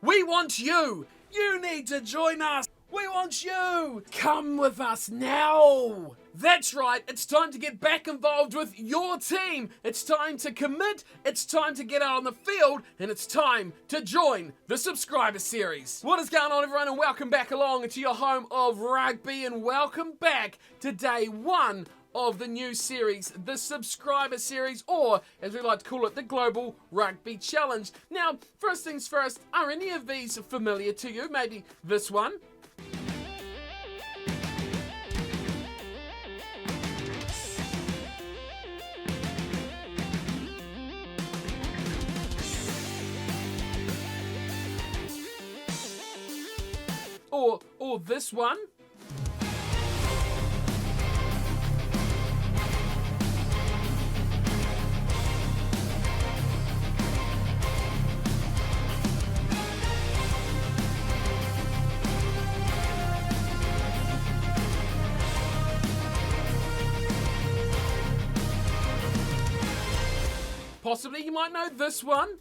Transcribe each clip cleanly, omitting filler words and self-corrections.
We want you. You need to join us. We want you. Come with us now. That's right. It's time to get back involved with your team. It's time to commit. It's time to get out on the field. And it's time to join the subscriber series. What is going on, everyone? And welcome back along to your home of rugby. And welcome back to day one of the new series, the subscriber series, or as we like to call it, the Global Rugby Challenge. Now, first things first, are any of these familiar to you? Maybe this one? Or this one? Possibly you might know this one.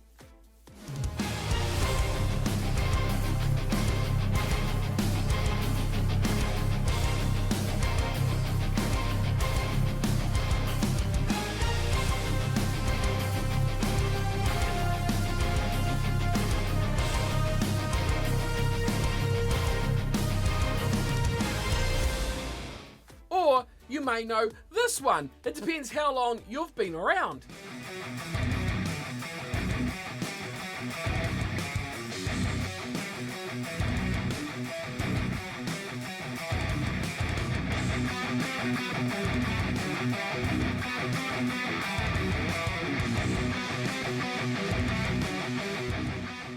Or you may know this one. It depends how long you've been around.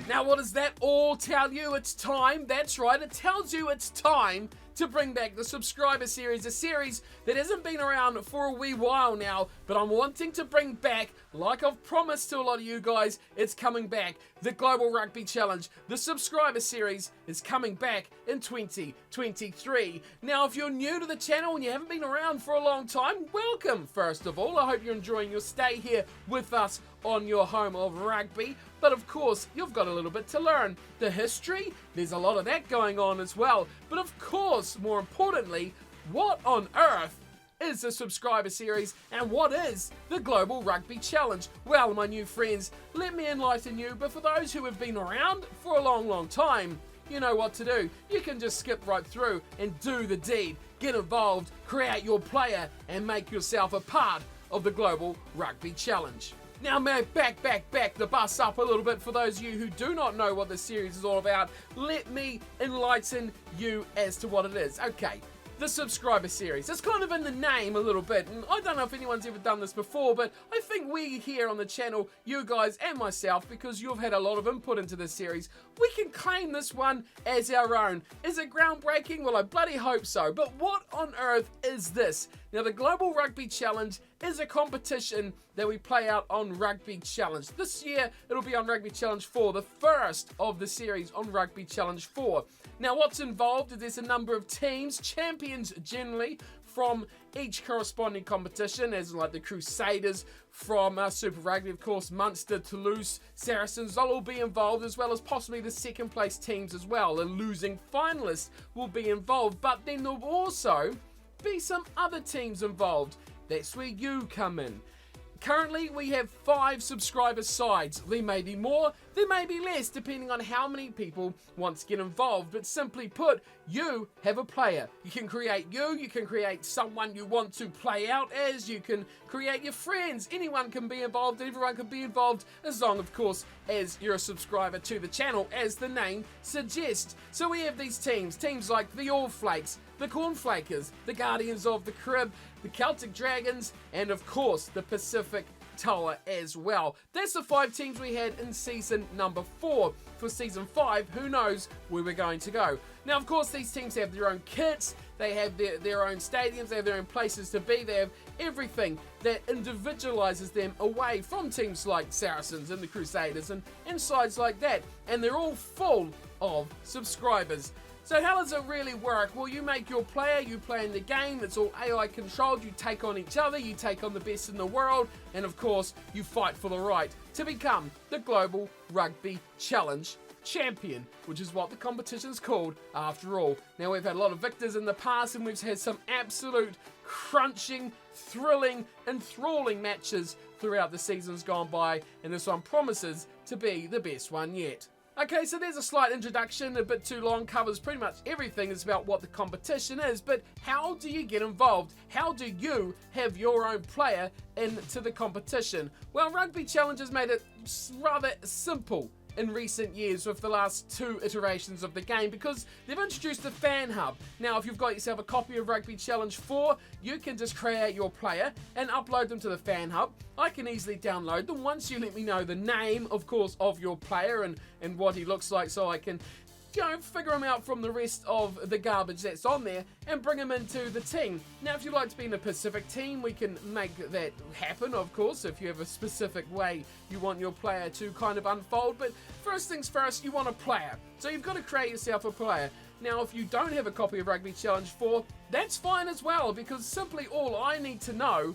Now, what does that all tell you? It's time. That's right. It tells you it's time to bring back the subscriber series, a series that hasn't been around for a wee while now, but I'm wanting to bring back, like I've promised to a lot of you guys, it's coming back. The Global Rugby Challenge, the subscriber series, is coming back in 2023. Now, if you're new to the channel and you haven't been around for a long time, welcome, first of all. I hope you're enjoying your stay here with us on your home of rugby. But of course, you've got a little bit to learn. The history, there's a lot of that going on as well. But of course, more importantly, what on earth is the subscriber series and what is the Global Rugby Challenge? Well, my new friends, let me enlighten you, but for those who have been around for a long time, you know what to do. You can just skip right through and do the deed. Get involved, create your player, and make yourself a part of the Global Rugby Challenge. Now, may back the bus up a little bit for those of you who do not know what this series is all about. Let me enlighten you as to what it is. Okay, the subscriber series. It's kind of in the name a little bit, and I don't know if anyone's ever done this before, but I think we here on the channel, you guys and myself, because you've had a lot of input into this series, we can claim this one as our own. Is it groundbreaking? Well, I bloody hope so. But what on earth is this? Now, the Global Rugby Challenge is a competition that we play out on Rugby Challenge. This year, it'll be on Rugby Challenge 4, the first of the series on Rugby Challenge 4. Now, what's involved is there's a number of teams, champions generally, from each corresponding competition, as like the Crusaders from Super Rugby, of course, Munster, Toulouse, Saracens, they'll all be involved, as well as possibly the second place teams as well. The losing finalists will be involved, but then there'll also be some other teams involved. That's where you come in. Currently, we have 5 subscriber sides. There may be more, there may be less, depending on how many people want to get involved. But simply put, you have a player. You can create you can create someone you want to play out as, you can create your friends. Anyone can be involved, everyone can be involved, as long, of course, as you're a subscriber to the channel, as the name suggests. So we have these teams like the All Flakes, the Cornflakers, the Guardians of the Carib, the Celtic Dragons, and of course the Pacific Tower as well. That's the 5 teams we had in season number 4. For season 5, who knows where we're going to go. Now, of course, these teams have their own kits, they have their own stadiums, they have their own places to be, they have everything that individualizes them away from teams like Saracens and the Crusaders and sides like that. And they're all full of subscribers. So how does it really work? Well, you make your player, you play in the game, it's all AI controlled, you take on each other, you take on the best in the world, and of course, you fight for the right to become the Global Rugby Challenge champion, which is what the competition's called after all. Now, we've had a lot of victors in the past, and we've had some absolute crunching, thrilling, enthralling matches throughout the seasons gone by, and this one promises to be the best one yet. Okay, so there's a slight introduction, a bit too long, covers pretty much everything. It's about what the competition is, but how do you get involved? How do you have your own player into the competition? Well, Rugby Challenge has made it rather simple in recent years with the last 2 iterations of the game, because they've introduced the fan hub. Now, if you've got yourself a copy of Rugby Challenge 4, you can just create your player and upload them to the fan hub. I can easily download them once you let me know the name, of course, of your player and what he looks like, so I can figure him out from the rest of the garbage that's on there and bring him into the team. Now, if you'd like to be in a specific team, we can make that happen, of course, if you have a specific way you want your player to kind of unfold. But first things first, you want a player. So you've got to create yourself a player. Now, if you don't have a copy of Rugby Challenge 4, that's fine as well, because simply all I need to know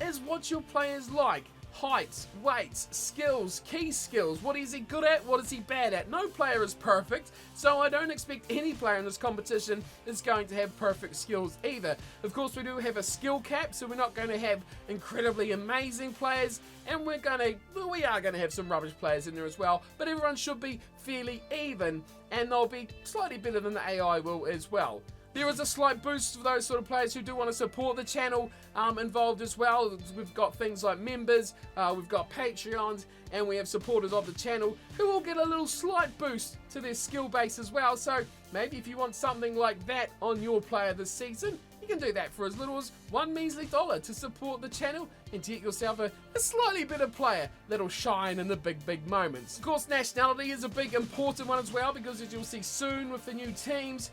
is what your player's like. Heights, weights, skills, key skills. What is he good at? What is he bad at? No player is perfect, so I don't expect any player in this competition is going to have perfect skills either. Of course, we do have a skill cap, so we're not going to have incredibly amazing players, and we are going to have some rubbish players in there as well, but everyone should be fairly even, and they'll be slightly better than the AI will as well. There is a slight boost for those sort of players who do want to support the channel involved as well. We've got things like members, we've got Patreons, and we have supporters of the channel who will get a little slight boost to their skill base as well. So maybe if you want something like that on your player this season, you can do that for as little as $1 measly to support the channel and to get yourself a slightly better player that'll shine in the big moments. Of course, nationality is a big important one as well, because as you'll see soon with the new teams,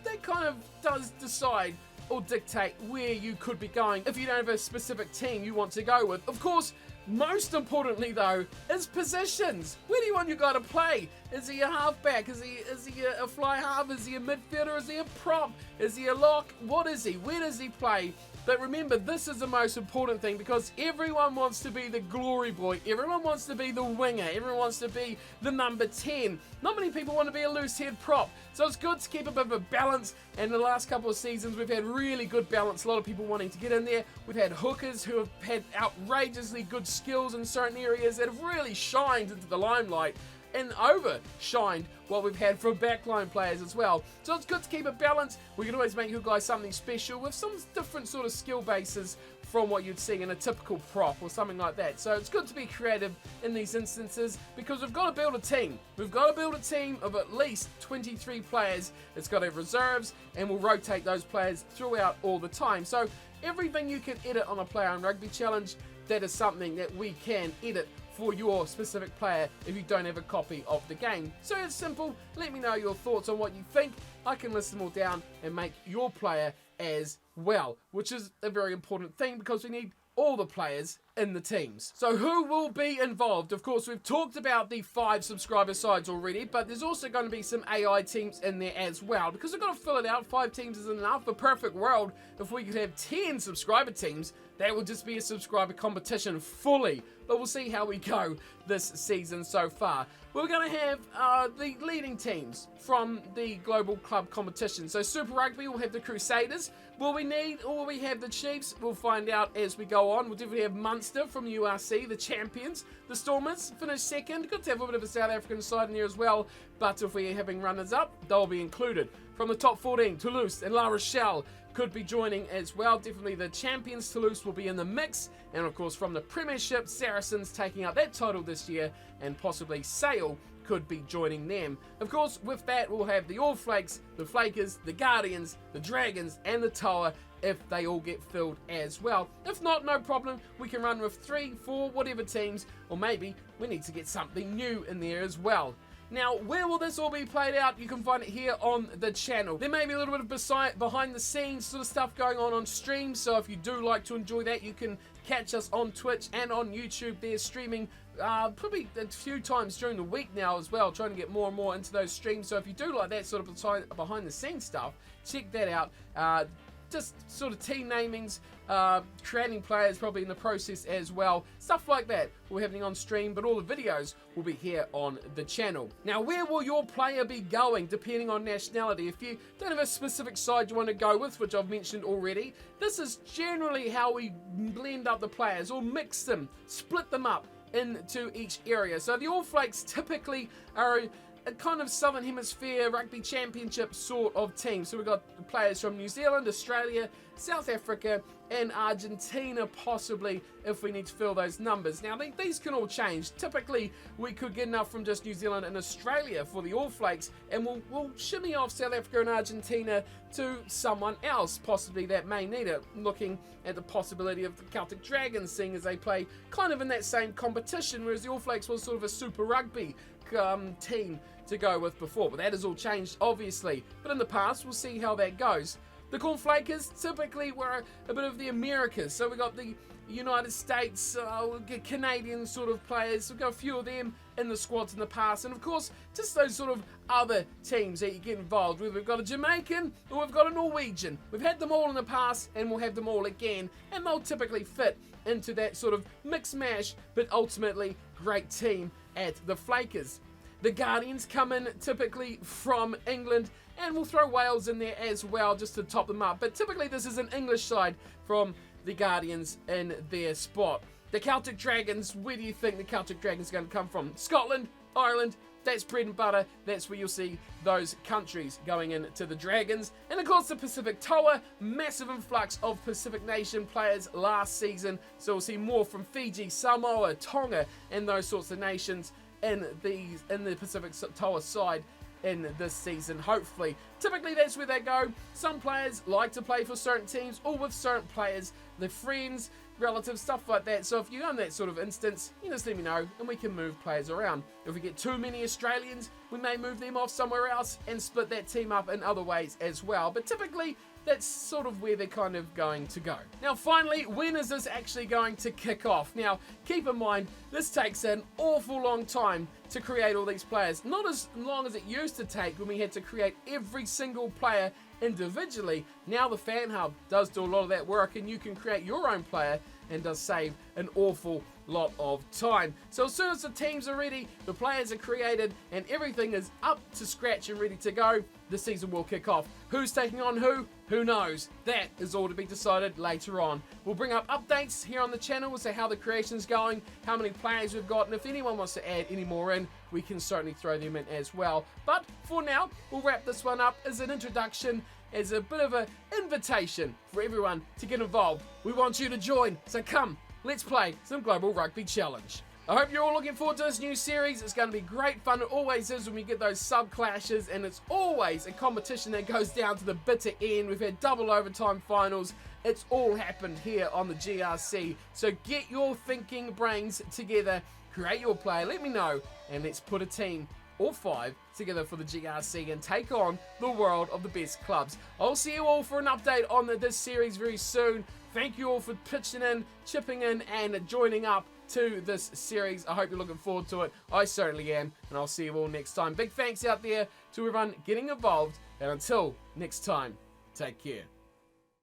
that kind of does decide or dictate where you could be going if you don't have a specific team you want to go with. Of course, most importantly though, is positions. Where do you want your guy to play? Is he a halfback? Is he a fly half? Is he a midfielder? Is he a prop? Is he a lock? What is he? Where does he play? But remember, this is the most important thing, because everyone wants to be the glory boy. Everyone wants to be the winger. Everyone wants to be the number 10. Not many people want to be a loose head prop. So it's good to keep a bit of a balance. And the last couple of seasons, we've had really good balance. A lot of people wanting to get in there. We've had hookers who have had outrageously good skills in certain areas that have really shined into the limelight and overshined what we've had from backline players as well. So it's good to keep it balanced. We can always make your guys something special with some different sort of skill bases from what you'd see in a typical prop or something like that. So it's good to be creative in these instances, because we've got to build a team. We've got to build a team of at least 23 players. It's got to have reserves, and we'll rotate those players throughout all the time. So everything you can edit on a player on Rugby Challenge, that is something that we can edit for your specific player if you don't have a copy of the game. So it's simple. Let me know your thoughts on what you think. I can list them all down and make your player as well, which is a very important thing, because we need all the players in the teams. So who will be involved? Of course, we've talked about the 5 subscriber sides already, but there's also going to be some AI teams in there as well, because we've got to fill it out. 5 teams isn't enough. The perfect world, if we could have 10 subscriber teams, that would just be a subscriber competition fully. But we'll see how we go this season so far. We're going to have the leading teams from the global club competition. So Super Rugby will have the Crusaders. Will we have the Chiefs? We'll find out as we go on. We'll definitely have Munster from the URC, the champions. The Stormers finished second. Good to have a bit of a South African side in there as well. But if we're having runners up, they'll be included. From the top 14, Toulouse and La Rochelle could be joining as well. Definitely the champions, Toulouse, will be in the mix. And of course, from the Premiership, Saracens taking out that title this year, and possibly Sale could be joining them. Of course, with that, we'll have the All Flakes, the Flakers, the Guardians, the Dragons, and the Toa, if they all get filled as well. If not, no problem. We can run with 3, 4, whatever teams, or maybe we need to get something new in there as well. Now, where will this all be played out? You can find it here on the channel. There may be a little bit of behind the scenes sort of stuff going on stream, so if you do like to enjoy that, you can catch us on Twitch and on YouTube. They're streaming probably a few times during the week now as well, trying to get more and more into those streams. So if you do like that sort of behind the scenes stuff, check that out. just sort of team namings, creating players probably in the process as well. Stuff like that will be happening on stream, but all the videos will be here on the channel. Now, where will your player be going depending on nationality? If you don't have a specific side you want to go with, which I've mentioned already, this is generally how we blend up the players or mix them, split them up into each area. So the All Flakes typically are a kind of Southern Hemisphere Rugby Championship sort of team. So we've got players from New Zealand, Australia, South Africa, and Argentina, possibly, if we need to fill those numbers. Now, these can all change. Typically, we could get enough from just New Zealand and Australia for the All Flakes, and we'll shimmy off South Africa and Argentina to someone else, possibly, that may need it. Looking at the possibility of the Celtic Dragons, seeing as they play kind of in that same competition, whereas the All Flakes was sort of a Super Rugby team to go with before. But that has all changed, obviously. But in the past, we'll see how that goes. The Cornflakers typically were a bit of the Americas. So we got the United States, Canadian sort of players. We've got a few of them in the squads in the past. And of course, just those sort of other teams that you get involved with. We've got a Jamaican or we've got a Norwegian. We've had them all in the past and we'll have them all again. And they'll typically fit into that sort of mix mash, but ultimately great team at the Flakers. The Guardians come in typically from England, and we'll throw Wales in there as well just to top them up. But typically this is an English side from the Guardians in their spot. The Celtic Dragons, where do you think the Celtic Dragons are going to come from? Scotland, Ireland, that's bread and butter. That's where you'll see those countries going into the Dragons. And of course the Pacific Toa, massive influx of Pacific nation players last season. So we'll see more from Fiji, Samoa, Tonga, and those sorts of nations in the Pacific Toa side in this season, hopefully. Typically that's where they go. Some players like to play for certain teams or with certain players, their friends, relatives, stuff like that. So if you're in that sort of instance, you just let me know and we can move players around. If we get too many Australians, we may move them off somewhere else and split that team up in other ways as well. But typically that's sort of where they're kind of going to go. Now finally, when is this actually going to kick off? Now keep in mind, this takes an awful long time to create all these players. Not as long as it used to take when we had to create every single player individually. Now the Fan Hub does do a lot of that work and you can create your own player and does save an awful lot of time. So as soon as the teams are ready, the players are created and everything is up to scratch and ready to go, the season will kick off. Who's taking on who? Who knows? That is all to be decided later on. We'll bring up updates here on the channel as to how the creation's going, how many players we've got, and if anyone wants to add any more in, we can certainly throw them in as well. But for now, we'll wrap this one up as an introduction, as a bit of an invitation for everyone to get involved. We want you to join, so come, let's play some Global Rugby Challenge. I hope you're all looking forward to this new series. It's going to be great fun. It always is when we get those sub clashes, and it's always a competition that goes down to the bitter end. We've had double overtime finals. It's all happened here on the GRC. So get your thinking brains together, create your play, let me know, and let's put a team or 5 together for the GRC and take on the world of the best clubs. I'll see you all for an update on this series very soon. Thank you all for pitching in, chipping in, and joining up to this series. I hope you're looking forward to it. I certainly am, and I'll see you all next time. Big thanks out there to everyone getting involved, and until next time, take care.